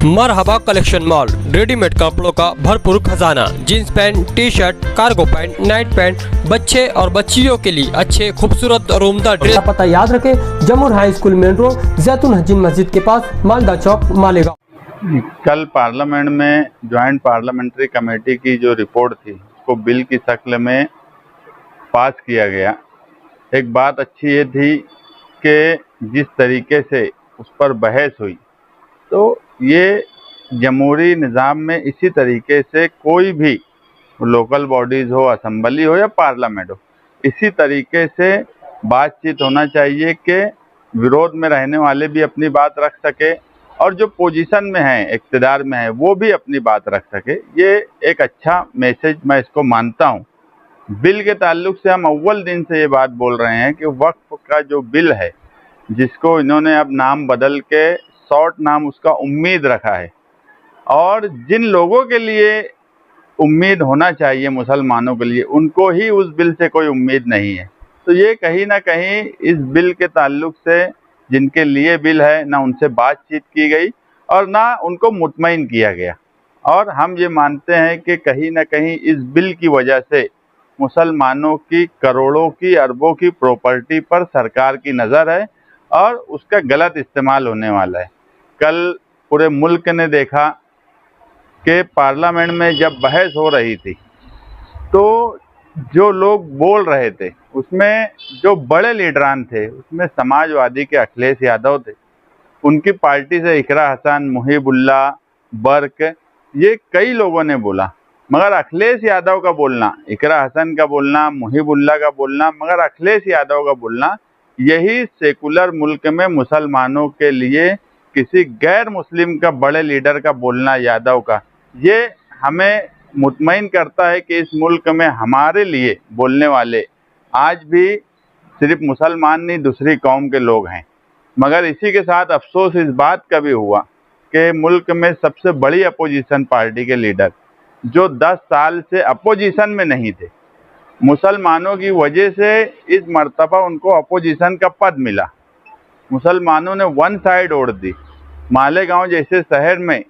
मरहबा collection mall, readymade कपड़ों का भरपूर खजाना, jeans pant, T shirt, cargo pant, night pant, बच्चे और बच्चियों के लिए अच्छे खूबसूरत और उम्दा ड्रेस। पता याद रखें, जमुर हाई स्कूल मेन रोड, जैतून हजीन मस्जिद के पास, मालदा चौक, मालेगांव। कल पार्लियामेंट में ज्वाइंट पार्लियामेंट्री कमेटी की जो रिपोर्ट थी उसको बिल की शक्ल में पास किया गया। एक बात अच्छी ये थी कि जिस तरीके से उस पर बहस हुई, तो ये जमहूरी निज़ाम में इसी तरीके से कोई भी लोकल बॉडीज़ हो, असेंबली हो या पार्लियामेंट हो, इसी तरीके से बातचीत होना चाहिए कि विरोध में रहने वाले भी अपनी बात रख सके और जो पोजीशन में हैं, इक़्तिदार में हैं, वो भी अपनी बात रख सके। ये एक अच्छा मैसेज मैं इसको मानता हूँ। बिल के ताल्लुक से हम अव्वल दिन से ये बात बोल रहे हैं कि वक्फ का जो बिल है, जिसको इन्होंने अब नाम बदल के शॉर्ट नाम उसका उम्मीद रखा है, और जिन लोगों के लिए उम्मीद होना चाहिए मुसलमानों के लिए, उनको ही उस बिल से कोई उम्मीद नहीं है। तो ये कहीं ना कहीं इस बिल के ताल्लुक से जिनके लिए बिल है, ना उनसे बातचीत की गई और ना उनको मुतमईन किया गया। और हम ये मानते हैं कि कहीं ना कहीं इस बिल की वजह से मुसलमानों की करोड़ों की, अरबों की प्रॉपर्टी पर सरकार की नज़र है और उसका गलत इस्तेमाल होने वाला है। कल पूरे मुल्क ने देखा कि पार्लियामेंट में जब बहस हो रही थी, तो जो लोग बोल रहे थे उसमें जो बड़े लीडरान थे, उसमें समाजवादी के अखिलेश यादव थे, उनकी पार्टी से इकरा हसन, मुहिबुल्लाह, बर्क, ये कई लोगों ने बोला। मगर अखिलेश यादव का बोलना, इकरा हसन का बोलना, मुहिबुल्लाह का बोलना, मगर अखिलेश यादव का बोलना, यही सेकुलर मुल्क में मुसलमानों के लिए किसी गैर मुस्लिम का, बड़े लीडर का बोलना, यादव का, ये हमें मुतमईन करता है कि इस मुल्क में हमारे लिए बोलने वाले आज भी सिर्फ मुसलमान नहीं, दूसरी कौम के लोग हैं। मगर इसी के साथ अफसोस इस बात का भी हुआ कि मुल्क में सबसे बड़ी अपोजिशन पार्टी के लीडर, जो 10 साल से अपोजिशन में नहीं थे, मुसलमानों की वजह से इस मर्तबा उनको अपोजिशन का पद मिला। मुसलमानों ने वन साइड वोट दी। मालेगांव जैसे शहर में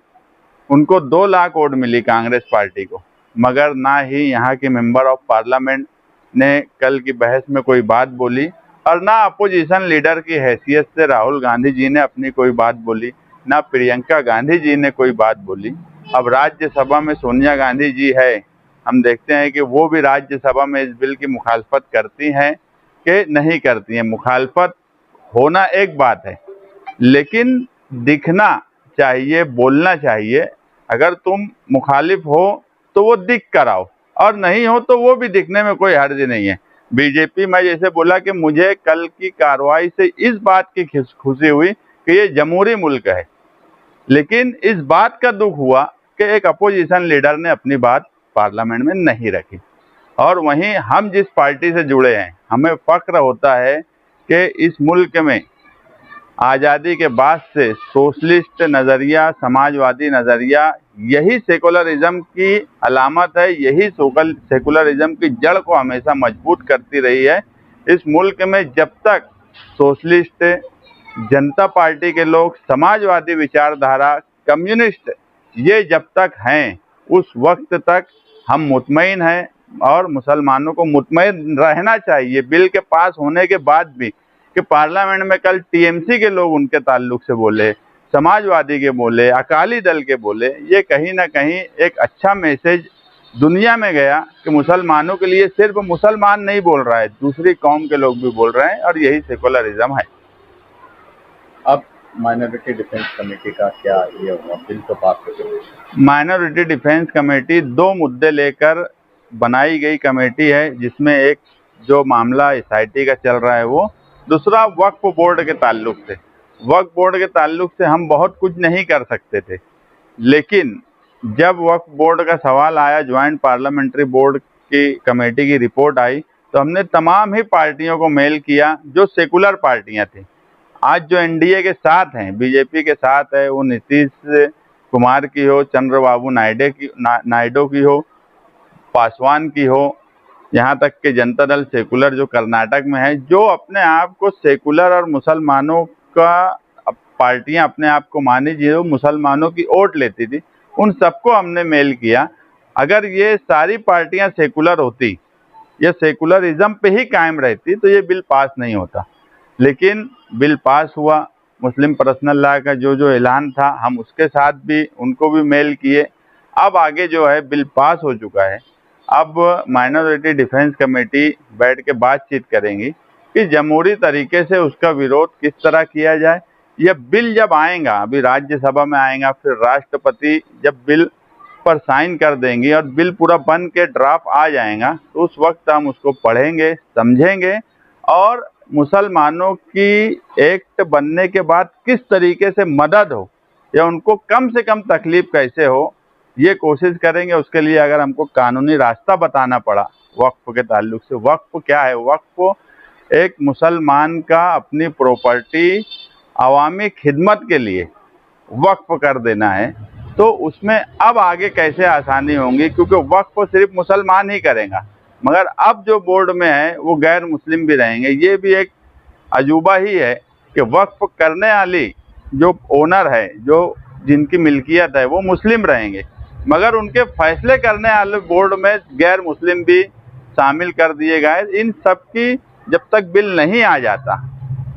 उनको 2 लाख वोट मिली कांग्रेस पार्टी को, मगर ना ही यहाँ के मेंबर ऑफ पार्लियामेंट ने कल की बहस में कोई बात बोली और ना अपोजिशन लीडर की हैसियत से राहुल गांधी जी ने अपनी कोई बात बोली, ना प्रियंका गांधी जी ने कोई बात बोली। अब राज्यसभा में सोनिया गांधी जी है, हम देखते हैं कि वो भी राज्यसभा में इस बिल की मुखालफत करती हैं कि नहीं करती हैं। मुखालफत होना एक बात है, लेकिन दिखना चाहिए, बोलना चाहिए। अगर तुम मुखालिफ हो तो वो दिख कर आओ, और नहीं हो तो वो भी दिखने में कोई हर्ज नहीं है। बीजेपी, मैं जैसे बोला कि मुझे कल की कार्रवाई से इस बात की खुशी हुई कि ये जमहूरी मुल्क है, लेकिन इस बात का दुख हुआ कि एक अपोजिशन लीडर ने अपनी बात पार्लियामेंट में नहीं रखी। और वहीं हम जिस पार्टी से जुड़े हैं, हमें फख्र होता है कि इस मुल्क में आज़ादी के बाद से सोशलिस्ट नज़रिया, समाजवादी नज़रिया, यही सेकुलरिज्म की अलामत है, यही सेकुलरिज्म की जड़ को हमेशा मजबूत करती रही है। इस मुल्क में जब तक सोशलिस्ट, जनता पार्टी के लोग, समाजवादी विचारधारा, कम्युनिस्ट, ये जब तक हैं, उस वक्त तक हम मुतमईन हैं और मुसलमानों को मुतमईन रहना चाहिए। बिल के पास होने के बाद भी कि पार्लियामेंट में कल टीएमसी के लोग उनके ताल्लुक से बोले, समाजवादी के बोले, अकाली दल के बोले, ये कहीं ना कहीं एक अच्छा मैसेज दुनिया में गया कि मुसलमानों के लिए सिर्फ मुसलमान नहीं बोल रहा है, दूसरी कौम के लोग भी बोल रहे हैं, और यही सेकुलरिज्म है। अब माइनॉरिटी डिफेंस कमेटी का क्या ये हुआ, बिल तो पास हो गया? माइनॉरिटी डिफेंस कमेटी 2 मुद्दे लेकर बनाई गई कमेटी है, जिसमें एक जो मामला एसआईटी का चल रहा है वो, दूसरा वक्फ बोर्ड के ताल्लुक से। वक्फ बोर्ड के ताल्लुक से हम बहुत कुछ नहीं कर सकते थे, लेकिन जब वक्फ बोर्ड का सवाल आया, ज्वाइंट पार्लियामेंट्री बोर्ड की कमेटी की रिपोर्ट आई, तो हमने तमाम ही पार्टियों को मेल किया जो सेकुलर पार्टियां थी। आज जो एनडीए के साथ हैं, बीजेपी के साथ है, वो नीतीश कुमार की हो, चंद्रबाबू नायडू की हो, पासवान की हो, यहाँ तक कि जनता दल सेकुलर जो कर्नाटक में है, जो अपने आप को सेकुलर और मुसलमानों का पार्टियां अपने आप को मानी जो मुसलमानों की वोट लेती थी, उन सबको हमने मेल किया। अगर ये सारी पार्टियां सेकुलर होती, ये सेकुलरिज्म पे ही कायम रहती, तो ये बिल पास नहीं होता। लेकिन बिल पास हुआ। मुस्लिम पर्सनल लॉ का जो जो ऐलान था, हम उसके साथ भी उनको भी मेल किए। अब आगे जो है बिल पास हो चुका है। अब माइनॉरिटी डिफेंस कमेटी बैठ के बातचीत करेंगी कि जमहूरी तरीके से उसका विरोध किस तरह किया जाए। यह बिल जब आएगा, अभी राज्यसभा में आएगा, फिर राष्ट्रपति जब बिल पर साइन कर देंगी और बिल पूरा बन के ड्राफ्ट आ जाएगा, तो उस वक्त हम उसको पढ़ेंगे, समझेंगे और मुसलमानों की एक्ट बनने के बाद किस तरीके से मदद हो या उनको कम से कम तकलीफ कैसे हो, ये कोशिश करेंगे। उसके लिए अगर हमको कानूनी रास्ता बताना पड़ा वक्फ के ताल्लुक से, वक्फ क्या है? वक्फ एक मुसलमान का अपनी प्रॉपर्टी अवामी खिदमत के लिए वक्फ कर देना है, तो उसमें अब आगे कैसे आसानी होंगी, क्योंकि वक्फ सिर्फ मुसलमान ही करेगा, मगर अब जो बोर्ड में है वो गैर मुस्लिम भी रहेंगे। ये भी एक अजूबा ही है कि वक्फ करने वाली जो ओनर है, जो जिनकी मिल्कियत है, वो मुस्लिम रहेंगे, मगर उनके फैसले करने वाले बोर्ड में गैर मुस्लिम भी शामिल कर दिए गए। इन सब की जब तक बिल नहीं आ जाता,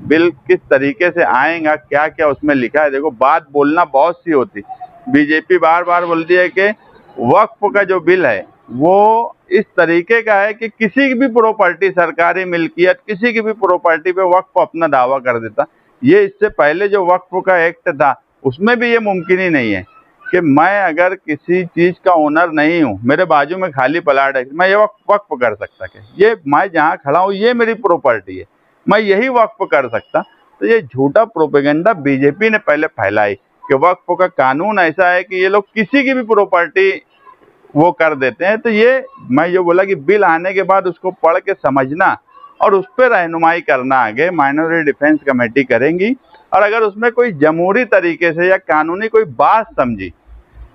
बिल किस तरीके से आएगा, क्या क्या उसमें लिखा है, देखो बात बोलना बहुत सी होती। बीजेपी बार बार बोलती है कि वक्फ का जो बिल है वो इस तरीके का है कि किसी की भी प्रॉपर्टी, सरकारी मिल्कियत, किसी की भी प्रॉपर्टी पे वक्फ अपना दावा कर देता। ये इससे पहले जो वक्फ का एक्ट था उसमें भी ये मुमकिन ही नहीं है कि मैं अगर किसी चीज का ओनर नहीं हूँ, मेरे बाजू में खाली प्लाट है, मैं ये वक्फ कर सकता कि ये मैं जहाँ खड़ा हूँ ये मेरी प्रॉपर्टी है, मैं यही वक्फ कर सकता। तो ये झूठा प्रोपेगेंडा बीजेपी ने पहले फैलाई कि वक्फ का कानून ऐसा है कि ये लोग किसी की भी प्रॉपर्टी वो कर देते हैं। तो ये मैं जो बोला कि बिल आने के बाद उसको पढ़ के समझना और उस पर रहनुमाई करना आगे माइनॉरिटी डिफेंस कमेटी करेंगी। और अगर उसमें कोई जमहूरी तरीके से या कानूनी कोई बात समझी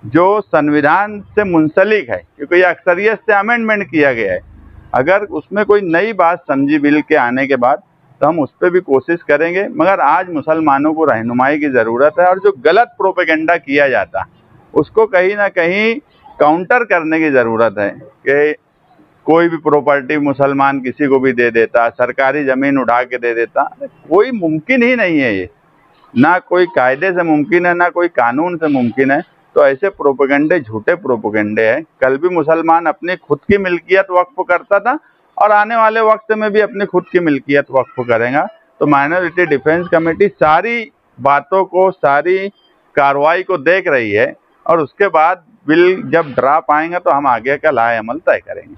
जो संविधान से मुंसलिक है, क्योंकि ये अक्सरियत से अमेंडमेंट किया गया है, अगर उसमें कोई नई बात समझी बिल के आने के बाद, तो हम उस पर भी कोशिश करेंगे। मगर आज मुसलमानों को रहनुमाई की ज़रूरत है और जो गलत प्रोपेगेंडा किया जाता उसको कहीं ना कहीं काउंटर करने की ज़रूरत है कि कोई भी प्रॉपर्टी मुसलमान किसी को भी दे देता, सरकारी ज़मीन उठा के दे देता, कोई मुमकिन ही नहीं है। ये ना कोई कायदे से मुमकिन है, ना कोई कानून से मुमकिन है। तो ऐसे प्रोपेगेंडे झूठे प्रोपेगेंडे हैं। कल भी मुसलमान अपनी खुद की मिल्कियत वक्फ करता था और आने वाले वक्त में भी अपनी खुद की मिल्कियत वक्फ करेगा। तो माइनॉरिटी डिफेंस कमेटी सारी बातों को, सारी कार्रवाई को देख रही है और उसके बाद बिल जब ड्राफ्ट आएगा तो हम आगे का लाए अमल तय करेंगे।